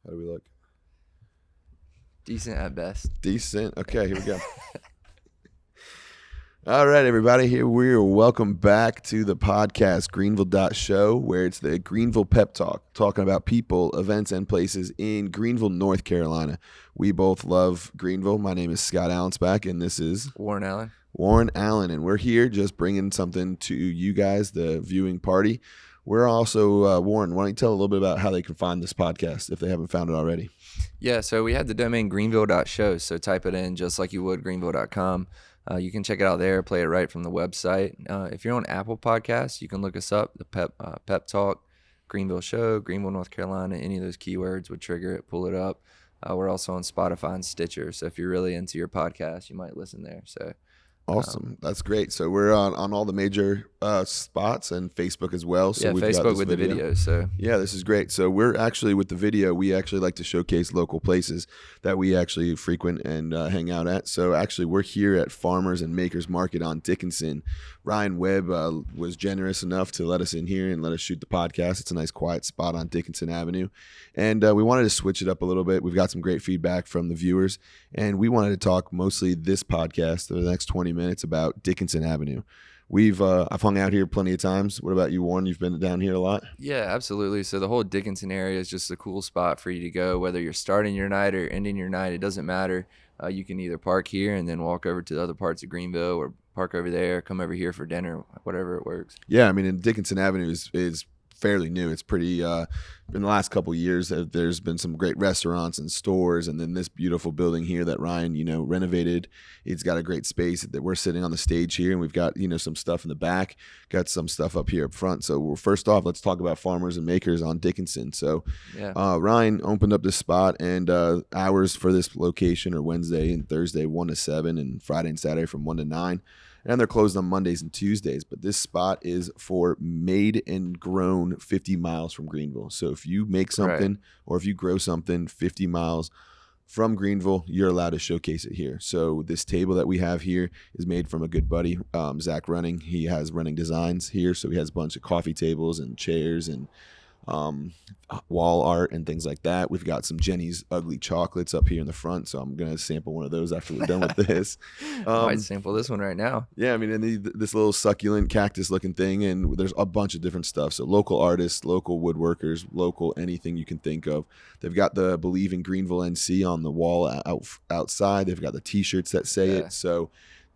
How do we look? Decent at best. Decent. Okay, here we go. All right, everybody. Here we are. Welcome back to the podcast, Greenville.show, where it's the Greenville PEP Talk, talking about people, events, and places in Greenville, North Carolina. We both love Greenville. My name is Scott Allensbach, and this is Warren Allen. And we're here just bringing something to you guys, the viewing party. We're also, Warren, why don't you tell a little bit about how they can find this podcast if they haven't found it already? Yeah, so we have the domain Greenville.show, so type it in just like you would Greenville.com. You can check it out there, play it right from the website. If you're on Apple Podcasts, you can look us up, the PEP Talk, Greenville Show, Greenville, North Carolina. Any of those keywords would trigger it, pull it up. We're also on Spotify and Stitcher, so if you're really into your podcast, you might listen there. So awesome. That's great. So we're on all the major spots and Facebook as well. So yeah, we've Facebook got this with video. the video. So yeah, this is great. So we're actually with the video, we actually like to showcase local places that we actually frequent and hang out at. So actually we're here at Farmers and Makers Market on Dickinson. Ryan Webb was generous enough to let us in here and let us shoot the podcast. It's a nice quiet spot on Dickinson Avenue. And we wanted to switch it up a little bit. We've got some great feedback from the viewers. And we wanted to talk mostly this podcast for the next 20 minutes about Dickinson Avenue. I've hung out here plenty of times. What about you, Warren? You've been down here a lot? yeah, absolutely. So the whole Dickinson area is just a cool spot for you to go, whether you're starting your night or ending your night. It doesn't matter. You can either park here and then walk over to the other parts of Greenville, or park over there, come over here for dinner, whatever it works. Yeah, I mean, and Dickinson Avenue is fairly new. It's pretty in the last couple of years there's been some great restaurants and stores, and then this beautiful building here that Ryan renovated. It's got a great space that we're sitting on the stage here, and we've got some stuff in the back, got some stuff up here up front. So first off, let's talk about Farmers and Makers on Dickinson. So Yeah. Ryan opened up this spot, and hours for this location are Wednesday and Thursday 1 to 7, and Friday and Saturday from 1 to 9. And they're closed on Mondays and Tuesdays. But this spot is for made and grown 50 miles from Greenville. So if you make something or if you grow something 50 miles from Greenville, you're allowed to showcase it here. So this table that we have here is made from a good buddy, Zach Running. He has Running Designs here. So he has a bunch of coffee tables and chairs and wall art and things like that. We've got some Jenny's Ugly Chocolates up here in the front, so I'm gonna sample one of those after we're done with this. I might sample this one right now. Yeah, I mean, and this little succulent cactus looking thing, and there's a bunch of different stuff. So local artists, local woodworkers, local anything you can think of. They've got the Believe in Greenville NC on the wall outside. They've got the T-shirts that say it. So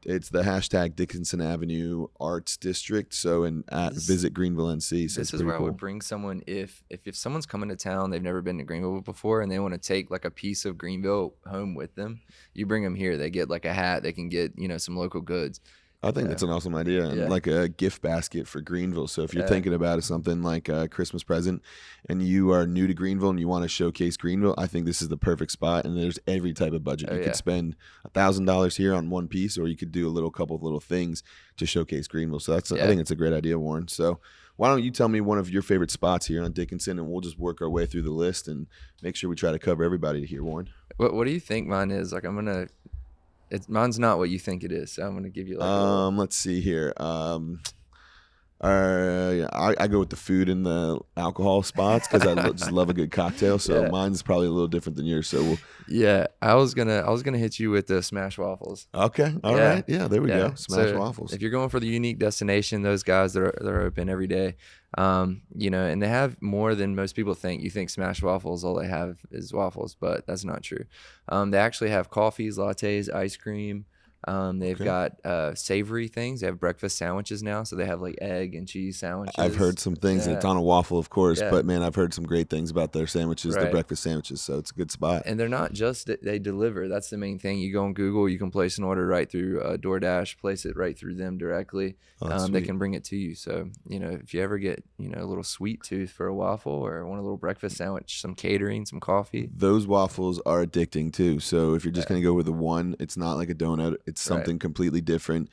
it's the hashtag Dickinson Avenue Arts District. So visit Greenville NC. So this is where I would bring someone if someone's coming to town, they've never been to Greenville before, and they want to take like a piece of Greenville home with them. You bring them here. They get like a hat. They can get some local goods. I think that's an awesome idea, and like a gift basket for Greenville. So if you're thinking about it, something like a Christmas present, and you are new to Greenville and you want to showcase Greenville, I think this is the perfect spot. And there's every type of budget. You could spend $1,000 here on one piece, or you could do a couple of little things to showcase Greenville. So I think it's a great idea, Warren. So why don't you tell me one of your favorite spots here on Dickinson, and we'll just work our way through the list and make sure we try to cover everybody here, Warren. What do you think mine is? Like mine's not what you think it is, so I'm gonna give you like let's see here. I go with the food and the alcohol spots because I just love a good cocktail. So mine's probably a little different than yours. So I was gonna hit you with the smash waffles. Okay, all right, yeah, there we go. Smash waffles. If you're going for the unique destination, those guys they're open every day. And they have more than most people think. You think smash waffles, all they have is waffles, but that's not true. They actually have coffees, lattes, ice cream. They've got savory things. They have breakfast sandwiches now, so they have like egg and cheese sandwiches. I've heard some things, and it's on a waffle, of course, but man, I've heard some great things about their sandwiches, their breakfast sandwiches, so it's a good spot. And they're not just they deliver. That's the main thing. You go on Google, you can place an order right through DoorDash, place it right through them directly. They can bring it to you. So, if you ever get, a little sweet tooth for a waffle or want a little breakfast sandwich, some catering, some coffee. Those waffles are addicting too. So if you're just going to go with the one, it's not like a donut. It's something completely different.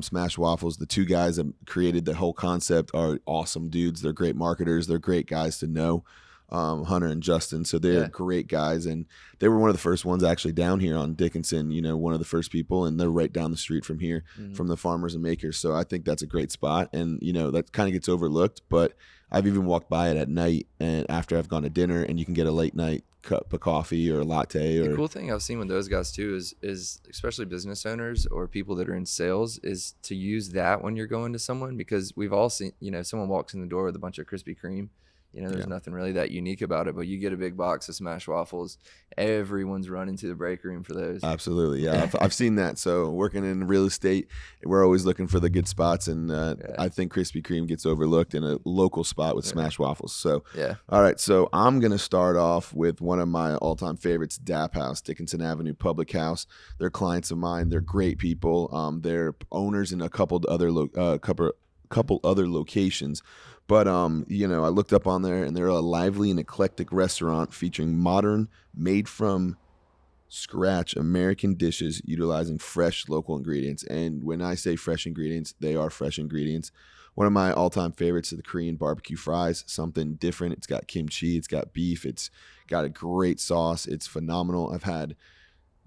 Smash Waffles, the two guys that created the whole concept are awesome dudes. They're great marketers. They're great guys to know. Hunter and Justin. So they're Yeah. great guys, and they were one of the first ones actually down here on Dickinson, one of the first people, and they're right down the street from here, from the farmers and makers. So I think that's a great spot, and that kind of gets overlooked, but I've even walked by it at night and after I've gone to dinner, and you can get a late night cup of coffee or a latte. The cool thing I've seen with those guys too is especially business owners or people that are in sales is to use that when you're going to someone, because we've all seen, someone walks in the door with a bunch of Krispy Kreme. There's nothing really that unique about it, but you get a big box of smashed waffles. Everyone's running to the break room for those. Absolutely. Yeah. I've seen that. So working in real estate, we're always looking for the good spots. And I think Krispy Kreme gets overlooked in a local spot with smashed waffles. So, all right. So I'm going to start off with one of my all-time favorites, DAP House, Dickinson Avenue Public House. They're clients of mine. They're great people. They're owners in a couple other locations. But, I looked up on there, and they're a lively and eclectic restaurant featuring modern, made from scratch American dishes utilizing fresh local ingredients. And when I say fresh ingredients, they are fresh ingredients. One of my all-time favorites is the Korean barbecue fries, something different. It's got kimchi, it's got beef, it's got a great sauce. It's phenomenal. I've had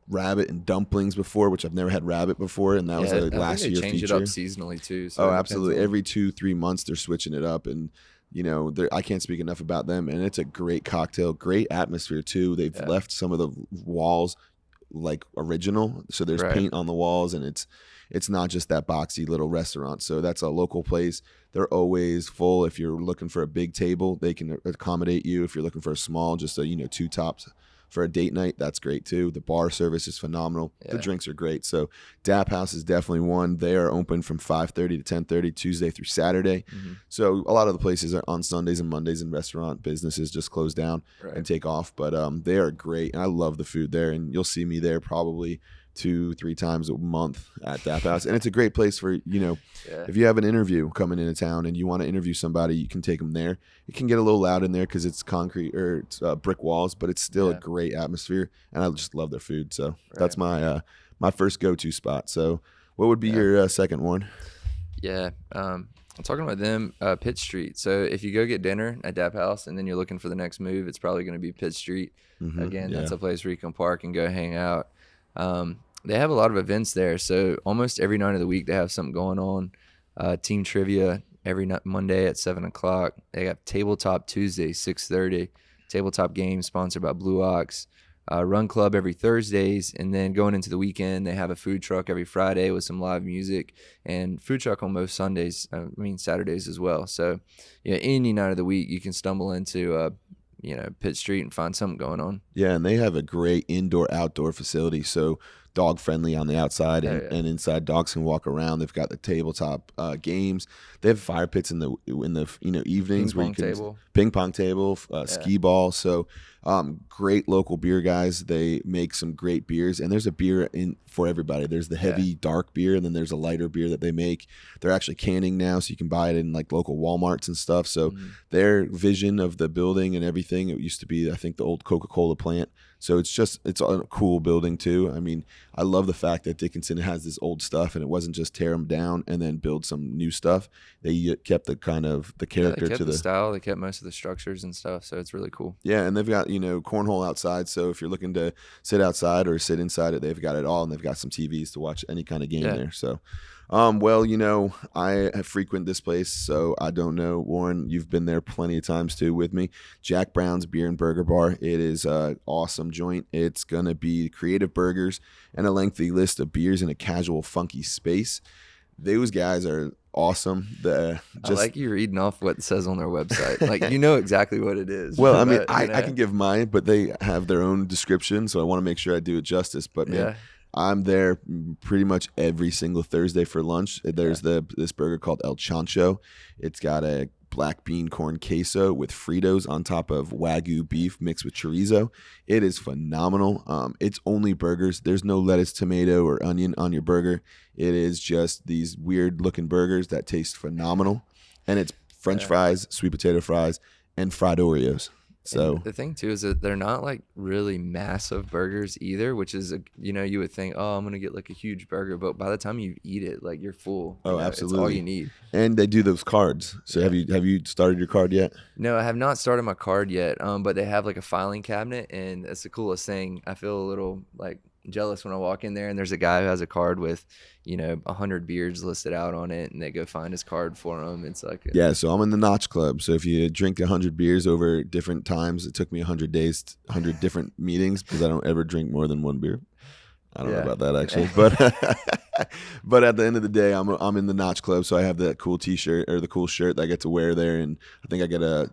rabbit and dumplings before, which I've never had rabbit before, and that was a last year feature. Change it up seasonally too. So absolutely. Every 2-3 months they're switching it up, and I can't speak enough about them. And it's a great cocktail, great atmosphere too. They've left some of the walls like original, so there's paint on the walls, and it's not just that boxy little restaurant. So that's a local place. They're always full. If you're looking for a big table, they can accommodate you. If you're looking for a small, just a 2 tops for a date night, that's great too. The bar service is phenomenal. The drinks are great. So DAP House is definitely one. They are open from 5:30 to 10:30 Tuesday through Saturday. So a lot of the places are on Sundays and Mondays, and restaurant businesses just close down and take off. But they are great, and I love the food there. And you'll see me there probably 2-3 times a month at DAP House. And it's a great place for, if you have an interview coming into town and you want to interview somebody, you can take them there. It can get a little loud in there because it's concrete or it's brick walls, but it's still a great atmosphere. And I just love their food. So that's my my first go-to spot. So what would be your second one? I'm talking about them, Pitt Street. So if you go get dinner at DAP House and then you're looking for the next move, it's probably going to be Pitt Street. Again, that's a place where you can park and go hang out. They have a lot of events there, so almost every night of the week they have something going on. Team trivia every Monday at 7:00. They got Tabletop Tuesday 6:30. Tabletop games sponsored by Blue Ox. Run Club every Thursdays, and then going into the weekend they have a food truck every Friday with some live music, and food truck on most Sundays. Saturdays as well. So any night of the week you can stumble into Pitt Street and find something going on. Yeah, and they have a great indoor-outdoor facility, so dog-friendly on the outside and inside. Dogs can walk around. They've got the tabletop games. They have fire pits in the evenings where you can ping pong table, skee ball. So great local beer guys. They make some great beers, and there's a beer in for everybody. There's the heavy dark beer, and then there's a lighter beer that they make. They're actually canning now, so you can buy it in like local Walmarts and stuff. So their vision of the building and everything, it used to be, I think, the old Coca-Cola plant. So it's a cool building too. I mean, I love the fact that Dickinson has this old stuff, and it wasn't just tear them down and then build some new stuff. They kept the kind of the character they kept to the style. They kept most of the structures and stuff. So it's really cool. Yeah, and they've got cornhole outside. So if you're looking to sit outside or sit inside it, they've got it all, and they've got some TVs to watch any kind of game there. So. I have frequented this place, so I don't know. Warren, you've been there plenty of times too with me. Jack Brown's Beer and Burger Bar. It is an awesome joint. It's going to be creative burgers and a lengthy list of beers in a casual, funky space. Those guys are awesome. I like you reading off what it says on their website. Like, exactly what it is. Well, I mean, I can give mine, but they have their own description, so I want to make sure I do it justice. But man, I'm there pretty much every single Thursday for lunch. There's this burger called El Chancho. It's got a black bean corn queso with Fritos on top of Wagyu beef mixed with chorizo. It is phenomenal. It's only burgers. There's no lettuce, tomato, or onion on your burger. It is just these weird looking burgers that taste phenomenal. And it's French fries, sweet potato fries, and fried Oreos. So and the thing too is that they're not like really massive burgers either, which is you would think, oh, I'm gonna get like a huge burger, but by the time you eat it, like you're full. absolutely, it's all you need. And they do those cards. So have you started your card yet? No, I have not started my card yet. But they have like a filing cabinet, and it's the coolest thing. I feel a little like jealous when I walk in there and there's a guy who has a card with 100 beers listed out on it, and they go find his card for him. It's like So I'm in the Notch Club. So if you drink 100 beers over different times, it took me 100 days, 100 different meetings, because I don't ever drink more than one beer. I don't know about that actually, but at the end of the day, I'm in the Notch Club, so I have that cool T-shirt or the cool shirt that I get to wear there, and I think I get a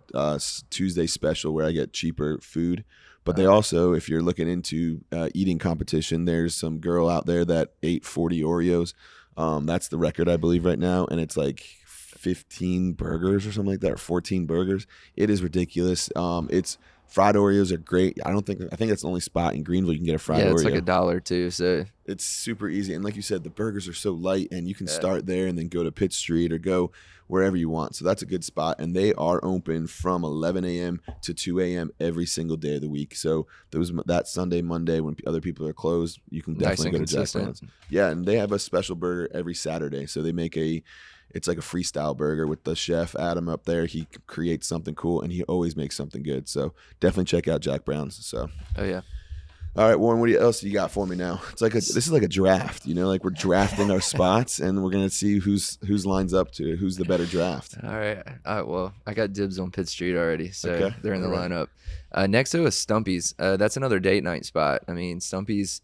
Tuesday special where I get cheaper food. But they also, if you're looking into eating competition, there's some girl out there that ate 40 Oreos. That's the record, I believe, right now, and it's like 15 burgers or something like that, or 14 burgers. It is ridiculous. It's fried Oreos are great. I think that's the only spot in Greenville you can get a fried Oreo. Yeah, it's like $1 too. So it's super easy, and like you said, the burgers are so light, and you can start there and then go to Pitt Street or go wherever you want. So that's a good spot, and they are open from 11 a.m. to 2 a.m. every single day of the week. So that Sunday, Monday when other people are closed, you can definitely go to Jack Brown's. Yeah, and they have a special burger every Saturday. So they make it's like a freestyle burger with the chef Adam up there. He creates something cool, and he always makes something good. So definitely check out Jack Brown's. So. Oh yeah. All right, Warren, what else you got for me now? This is like a draft, like we're drafting our spots, and we're gonna see who's lines up to who's the better draft. All right. Well, I got dibs on Pitt Street already, so they're in the lineup. Next to is Stumpy's. That's another date night spot. I mean, Stumpy's.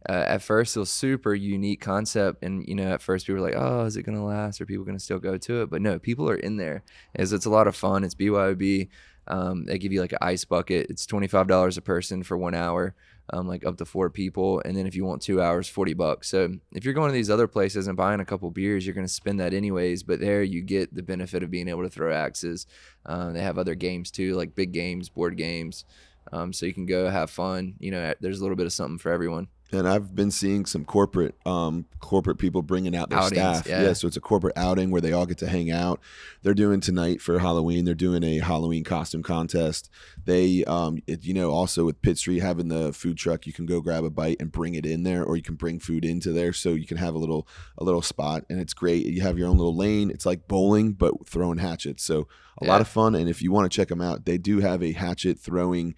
At first, it was super unique concept, and at first people were like, "Oh, is it gonna last? Are people gonna still go to it?" But no, people are in there. It's a lot of fun. It's BYOB. They give you like an ice bucket. It's $25 a person for 1 hour, like up to 4 people, and then if you want 2 hours, $40. So if you're going to these other places and buying a couple beers, you're gonna spend that anyways. But there, you get the benefit of being able to throw axes. They have other games too, like big games, board games. So you can go have fun. There's a little bit of something for everyone. And I've been seeing some corporate people bringing out their Outings, staff. Yeah, so it's a corporate outing where they all get to hang out. They're doing tonight for Halloween. They're doing a Halloween costume contest. They, also with Pitt Street having the food truck, you can go grab a bite and bring it in there, or you can bring food into there, so you can have a little spot, and it's great. You have your own little lane. It's like bowling, but throwing hatchets. So a lot of fun. And if you want to check them out, they do have a hatchet throwing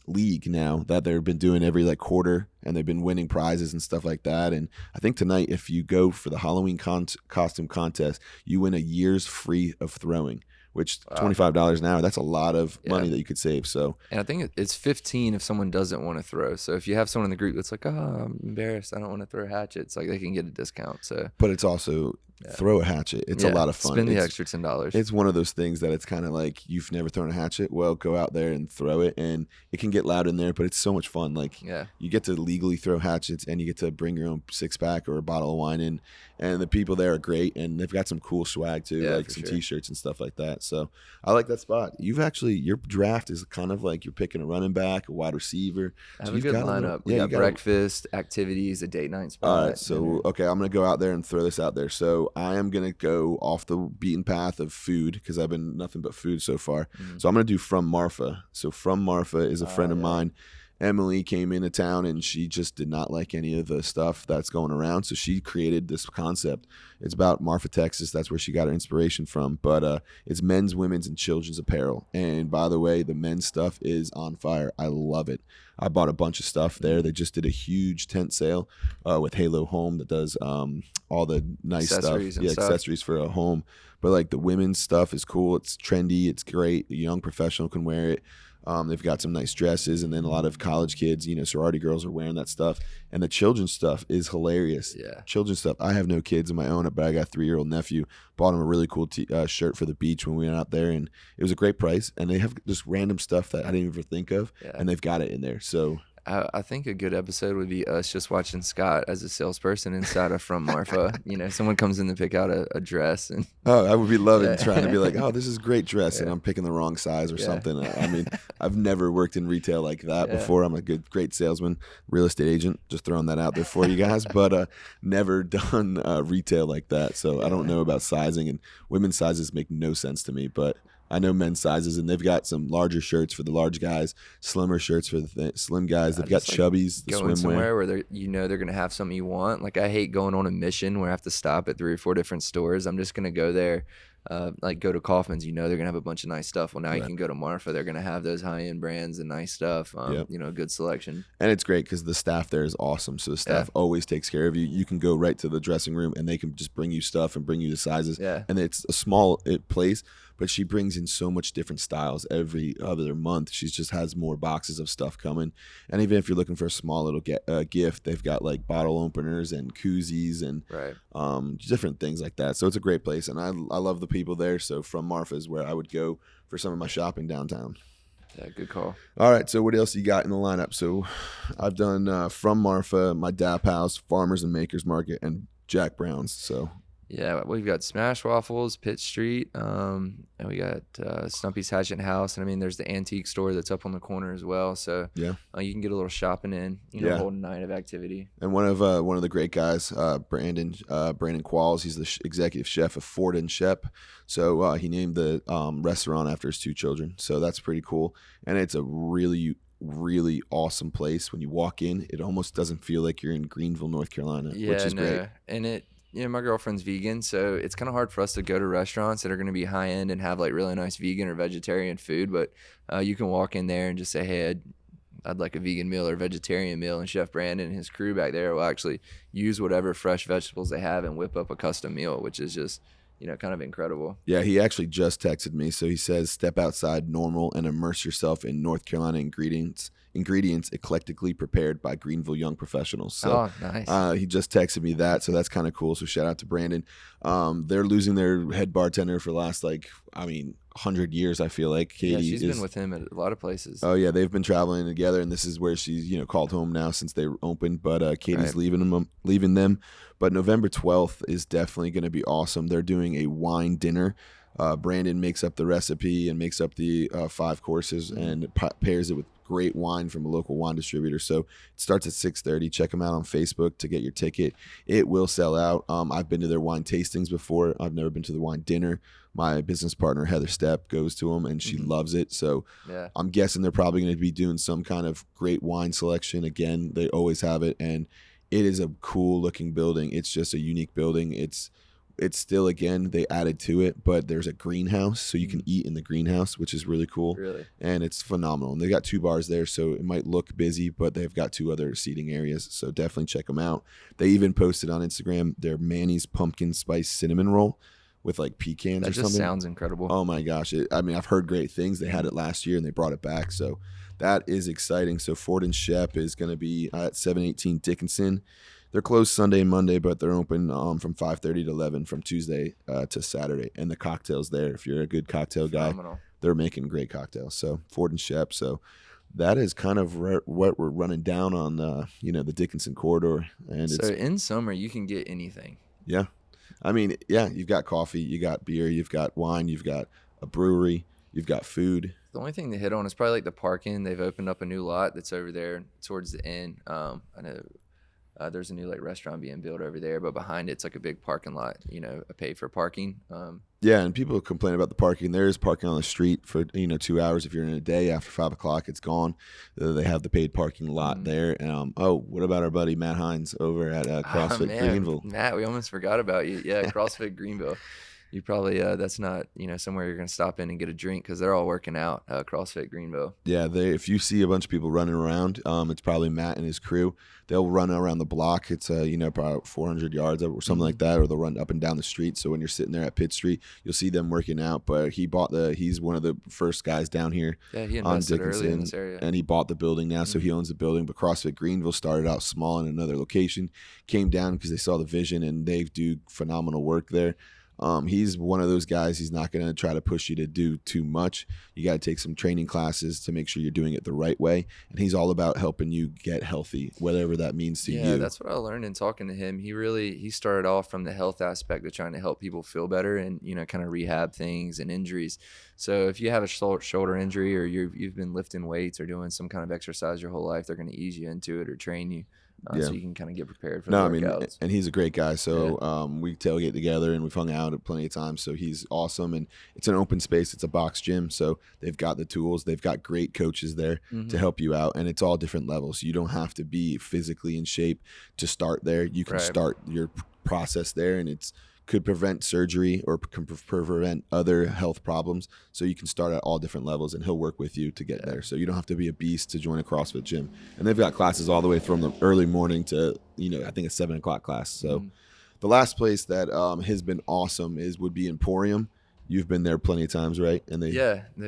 league now that they've been doing every quarter, and they've been winning prizes and stuff like that. And I think tonight, if you go for the Halloween costume contest, you win a year's free of throwing, which $25 an hour, that's a lot of money that you could save. So, and I think it's 15 if someone doesn't want to throw. So if you have someone in the group that's like, oh, I'm embarrassed, I don't want to throw hatchets, like they can get a discount. So, but it's also throw a hatchet. It's a lot of fun. Spend the extra $10. It's one of those things that it's kind of like, you've never thrown a hatchet. Well, go out there and throw it, and it can get loud in there, but it's so much fun. You get to legally throw hatchets, and you get to bring your own 6-pack or a bottle of wine in, and the people there are great, and they've got some cool swag too, like some T-shirts and stuff like that. So I like that spot. Your draft is kind of like you're picking a running back, a wide receiver. I have a good lineup. We got breakfast, activities, a date night spot. All right, so I'm gonna go out there and throw this out there. So I am gonna go off the beaten path of food, because I've been nothing but food so far. So I'm gonna do From Marfa. So From Marfa is a friend of mine. Emily came into town, and she just did not like any of the stuff that's going around. So she created this concept. It's about Marfa, Texas. That's where she got her inspiration from. But it's men's, women's, and children's apparel. And by the way, the men's stuff is on fire. I love it. I bought a bunch of stuff there. They just did a huge tent sale with Halo Home that does all the nice accessories stuff. Accessories for a home. But the women's stuff is cool. It's trendy. It's great. A young professional can wear it. They've got some nice dresses, and then a lot of college kids, sorority girls are wearing that stuff. And the children's stuff is hilarious. Yeah. Children's stuff. I have no kids of my own, but I got a 3-year-old nephew. Bought him a really cool shirt for the beach when we went out there, and it was a great price. And they have just random stuff that I didn't even think of, and they've got it in there. So I think a good episode would be us just watching Scott as a salesperson inside of From Marfa. Someone comes in to pick out a dress, and I would be loving trying to be like, oh, this is a great dress, and I'm picking the wrong size or something. I mean, I've never worked in retail like that before. I'm a great salesman, real estate agent, just throwing that out there for you guys, but never done retail like that. So I don't know about sizing, and women's sizes make no sense to me, but I know men's sizes, and they've got some larger shirts for the large guys, slimmer shirts for the slim guys. They've got chubbies, the going swimwear. somewhere where they're gonna have something you want. Like I hate going on a mission where I have to stop at 3 or 4 different stores. I'm just gonna go there. Like go to Kaufman's, they're gonna have a bunch of nice stuff. Well, now you can go to Marfa. They're gonna have those high end brands and nice stuff. Good selection. And it's great because the staff there is awesome. So the staff always takes care of you. You can go right to the dressing room and they can just bring you stuff and bring you the sizes. Yeah. And it's a small place, but she brings in so much different styles every other month. She just has more boxes of stuff coming. And even if you're looking for a small little gift, they've got like bottle openers and koozies and different things like that. So it's a great place. And I love the people there. So from Marfa is where I would go for some of my shopping downtown. Yeah, good call. All right, so what else you got in the lineup? So I've done from Marfa, my DAP House, Farmers and Makers Market, and Jack Brown's. So yeah, we've got Smash Waffles, Pitt Street, and we got Stumpy's Hatchet House, and I mean there's the antique store that's up on the corner as well. So you can get a little shopping in, whole night of activity. And one of the great guys, Brandon Qualls, he's the executive chef of Ford and Shep. So he named the restaurant after his 2 children. So that's pretty cool, and it's a really awesome place. When you walk in, it almost doesn't feel like you're in Greenville, North Carolina, which is great. And my girlfriend's vegan, so it's kind of hard for us to go to restaurants that are going to be high end and have like really nice vegan or vegetarian food. But you can walk in there and just say, hey, I'd like a vegan meal or vegetarian meal, and Chef Brandon and his crew back there will actually use whatever fresh vegetables they have and whip up a custom meal, which is just kind of incredible. Yeah, he actually just texted me. So he says, step outside normal and immerse yourself in North Carolina ingredients eclectically prepared by Greenville young professionals. So nice. He just texted me that, so that's kind of cool. So shout out to Brandon. They're losing their head bartender for the last 100 years, I feel like. Katie she's been with him at a lot of places. Oh yeah, they've been traveling together, and this is where she's called home now since they opened. But Katie's leaving them. But November 12th is definitely going to be awesome. They're doing a wine dinner. Brandon makes up the recipe and makes up the 5 courses and pairs it with great wine from a local wine distributor. So it starts at 6:30. Check them out on Facebook to get your ticket. It will sell out. I've been to their wine tastings before. I've never been to the wine dinner. My business partner, Heather Stepp, goes to them, and she loves it. So I'm guessing they're probably going to be doing some kind of great wine selection. Again, they always have it, and it is a cool looking building. It's just a unique building. It's still, again, they added to it, but there's a greenhouse, so you can eat in the greenhouse, which is really cool. Really? And it's phenomenal. And they got 2 bars there, so it might look busy, but they've got 2 other seating areas, so definitely check them out. They even posted on Instagram their Manny's pumpkin spice cinnamon roll with pecans or something. That just sounds incredible. Oh my gosh. I've heard great things. They had it last year and they brought it back, so that is exciting. So Ford and Shep is going to be at 718 Dickinson. They're closed Sunday and Monday, but they're open from 5:30 to 11 from Tuesday to Saturday. And the cocktails there, if you're a good cocktail guy, they're making great cocktails. So Ford and Shep. So that is kind of what we're running down on, the Dickinson corridor. And so in summer, you can get anything. Yeah. You've got coffee, you got beer, you've got wine, you've got a brewery, you've got food. The only thing to hit on is probably the parking. They've opened up a new lot that's over there towards the end. I know there's a new restaurant being built over there, but behind it's a big parking lot, a pay for parking. Yeah, and people complain about the parking. There is parking on the street for 2 hours. If you're in a day after 5 o'clock, it's gone. They have the paid parking lot there. What about our buddy Matt Hines over at CrossFit Greenville? Matt, we almost forgot about you. Yeah, CrossFit Greenville. You probably that's not somewhere you're gonna stop in and get a drink because they're all working out. CrossFit Greenville. Yeah, if you see a bunch of people running around, it's probably Matt and his crew. They'll run around the block. It's probably 400 yards or something like that, or they'll run up and down the street. So when you're sitting there at Pitt Street, you'll see them working out. But he's one of the first guys down here. Yeah, he invested early in this area, and he bought the building now, so he owns the building. But CrossFit Greenville started out small in another location, came down because they saw the vision, and they do phenomenal work there. He's one of those guys. He's not going to try to push you to do too much. You got to take some training classes to make sure you're doing it the right way. And he's all about helping you get healthy, whatever that means to you. Yeah, that's what I learned in talking to him. He started off from the health aspect of trying to help people feel better and, kind of rehab things and injuries. So if you have a shoulder injury or you've been lifting weights or doing some kind of exercise your whole life, they're going to ease you into it or train you. So you can kind of get prepared for the workouts. And he's a great guy. So we tailgate together and we've hung out plenty of times. So he's awesome. And it's an open space. It's a box gym. So they've got the tools. They've got great coaches there to help you out. And it's all different levels. You don't have to be physically in shape to start there. You can start your process there, and it's could prevent surgery or can prevent other health problems. So you can start at all different levels, and he'll work with you to get there. So you don't have to be a beast to join a CrossFit gym. And they've got classes all the way from the early morning to, I think a 7 o'clock class. So the last place that has been awesome would be Emporium. You've been there plenty of times, right? And they've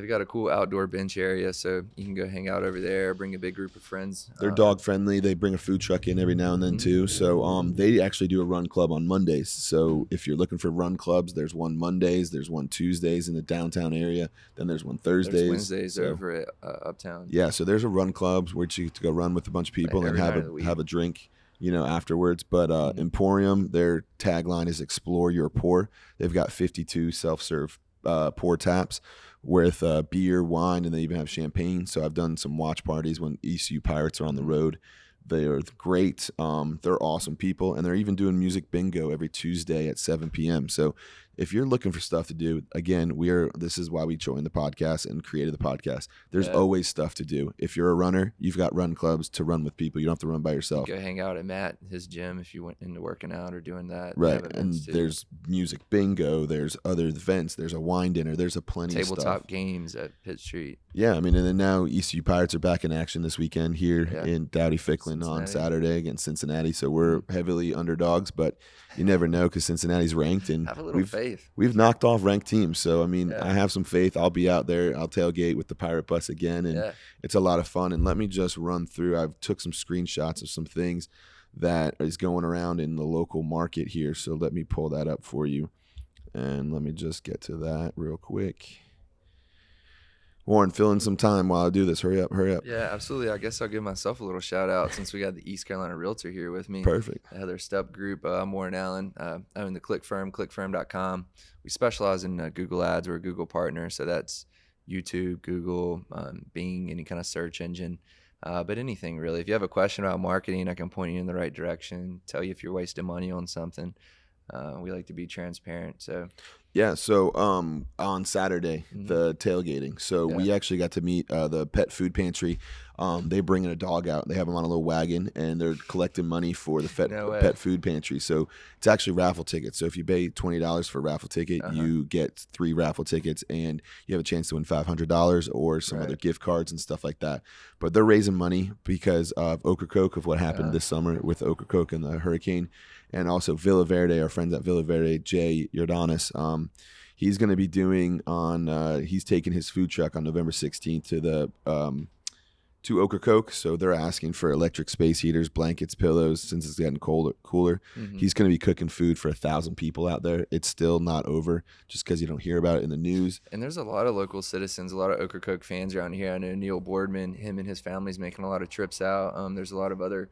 got a cool outdoor bench area, so you can go hang out over there, bring a big group of friends. They're dog friendly. They bring a food truck in every now and then too. So they actually do a run club on Mondays. So if you're looking for run clubs, there's one Mondays, there's one Tuesdays in the downtown area, then there's one Thursdays. There's Wednesdays over at Uptown. Yeah, so there's a run club where you get to go run with a bunch of people and have a drink, afterwards. But Emporium, their tagline is "Explore Your Pour." They've got 52 self-serve pour taps with beer, wine, and they even have champagne. So I've done some watch parties when ECU Pirates are on the road. They are great. They're awesome people, and they're even doing music bingo every Tuesday at 7 p.m. So if you're looking for stuff to do, again, this is why we joined the podcast and created the podcast. There's always stuff to do. If you're a runner, you've got run clubs to run with people. You don't have to run by yourself. Go hang out at Matt, his gym, if you went into working out or doing that. Right, and there's music bingo. There's other events. There's a wine dinner. There's plenty of stuff. Tabletop games at Pitt Street. Yeah, and then now ECU Pirates are back in action this weekend here in Dowdy-Ficklin on Saturday against Cincinnati. So we're heavily underdogs, but you never know because Cincinnati's ranked, and have a little faith. We've knocked off ranked teams. So, I have some faith. I'll be out there. I'll tailgate with the Pirate Bus again, and it's a lot of fun. And let me just run through. I've took some screenshots of some things that is going around in the local market here. So let me pull that up for you, and let me just get to that real quick. Warren, fill in some time while I do this. Hurry up. Yeah, absolutely. I guess I'll give myself a little shout out since we got the East Carolina Realtor here with me. Perfect. Heather Stepp Group. I'm Warren Allen. I own the Click Firm, clickfirm.com. We specialize in Google Ads. We're a Google partner, so that's YouTube, Google, Bing, any kind of search engine. But anything really. If you have a question about marketing, I can point you in the right direction, tell you if you're wasting money on something. We like to be transparent. So on Saturday, the tailgating. So we actually got to meet the Pet Food Pantry. They bring in a dog out. They have them on a little wagon, and they're collecting money for the Pet Food Pantry. So it's actually raffle tickets. So if you pay $20 for a raffle ticket, you get 3 raffle tickets, and you have a chance to win $500 or some other gift cards and stuff like that. But they're raising money because of Ocracoke, of what happened this summer with Ocracoke and the hurricane. And also Villa Verde, our friends at Villa Verde, Jay Jordanis, he's going to be doing he's taking his food truck on November 16th to Ocracoke. So they're asking for electric space heaters, blankets, pillows, since it's getting cooler. He's going to be cooking food for 1,000 people out there. It's still not over just because you don't hear about it in the news. And there's a lot of local citizens, a lot of Ocracoke fans around here. I know Neil Boardman, him and his family's making a lot of trips out. There's a lot of other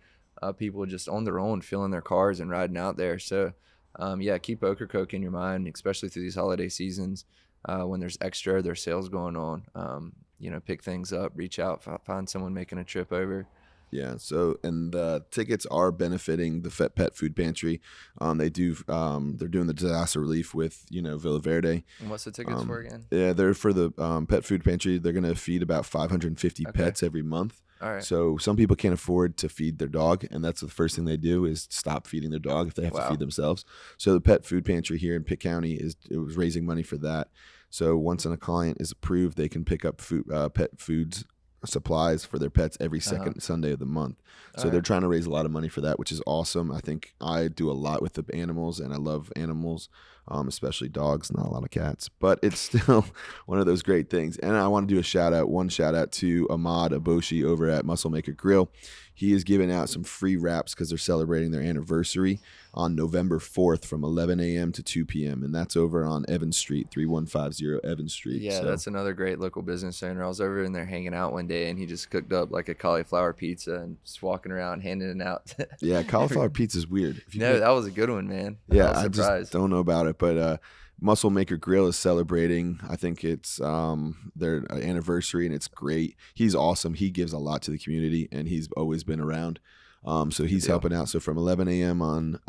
people just on their own filling their cars and riding out there. So keep Ocracoke in your mind, especially through these holiday seasons when there's sales going on. Pick things up, reach out, find someone making a trip over. Yeah. So, and the tickets are benefiting the Pet Food Pantry. They're doing the disaster relief with, Villa Verde. And what's the tickets for again? Yeah, they're for the Pet Food Pantry. They're going to feed about 550 pets every month. All right. So some people can't afford to feed their dog, and that's the first thing they do is stop feeding their dog if they have to feed themselves. So the Pet Food Pantry here in Pitt County was raising money for that. So once a client is approved, they can pick up pet foods supplies for their pets every second Sunday of the month. So they're trying to raise a lot of money for that, which is awesome. I think I do a lot with the animals, and I love animals, especially dogs, not a lot of cats, but it's still one of those great things. And I want to do one shout out to Ahmad Aboshi over at Muscle Maker Grill. He is giving out some free wraps because they're celebrating their anniversary on November 4th from 11 a.m. to 2 p.m. And that's over on Evans Street, 3150 Evans Street. Yeah, that's another great local business owner. I was over in there hanging out one day, and he just cooked up like a cauliflower pizza and just walking around handing it out. Yeah, cauliflower pizza is weird. That was a good one, man. Yeah, I just don't know about it. But Muscle Maker Grill is celebrating. I think it's their anniversary, and it's great. He's awesome. He gives a lot to the community, and he's always been around. So he's helping out. So from 11 a.m. on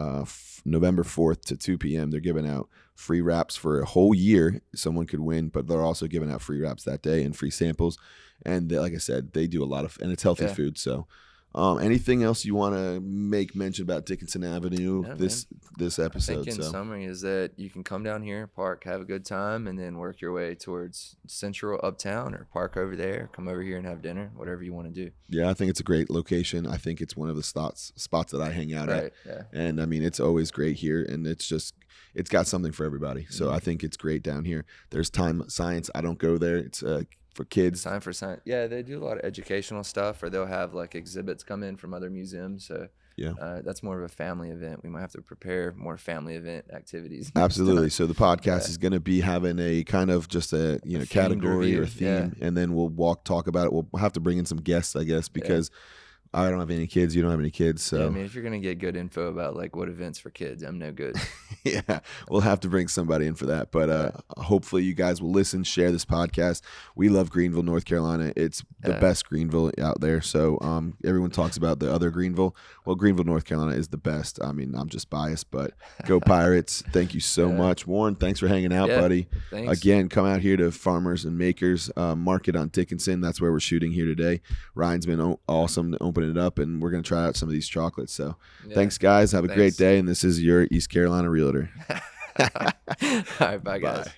November 4th to 2 p.m., they're giving out free wraps for a whole year. Someone could win, but they're also giving out free wraps that day and free samples. And like I said, they do a lot of, and it's healthy food. So anything else you want to make mention about Dickinson Avenue this episode? I think in summary is that you can come down here, park, have a good time, and then work your way towards Central Uptown, or park over there, come over here and have dinner, whatever you want to do. Yeah, I think it's a great location. I think it's one of the spots that I hang out at. Yeah. And I mean, it's always great here, and it's got something for everybody. So I think it's great down here. There's Time Science. I don't go there. It's for kids. Time for Science. Yeah, they do a lot of educational stuff, or they'll have like exhibits come in from other museums. So that's more of a family event. We might have to prepare more family event activities. Absolutely. So the podcast is going to be having a kind of just a category review, or theme, and then we'll talk about it. We'll have to bring in some guests, I guess, because I don't have any kids. You don't have any kids. So I mean, if you're going to get good info about like what events for kids, I'm no good. Yeah, we'll have to bring somebody in for that. But hopefully you guys will listen, share this podcast. We love Greenville, North Carolina. It's the best Greenville out there. So everyone talks about the other Greenville. Well, Greenville, North Carolina is the best. I mean, I'm just biased, but go Pirates. Thank you so much. Warren, thanks for hanging out, buddy. Thanks. Again, come out here to Farmers and Makers Market on Dickinson. That's where we're shooting here today. Ryan's been awesome to open it up, and we're going to try out some of these chocolates. So thanks, guys. Have a great day. And this is your East Carolina Realtor. All right, bye, guys. Bye.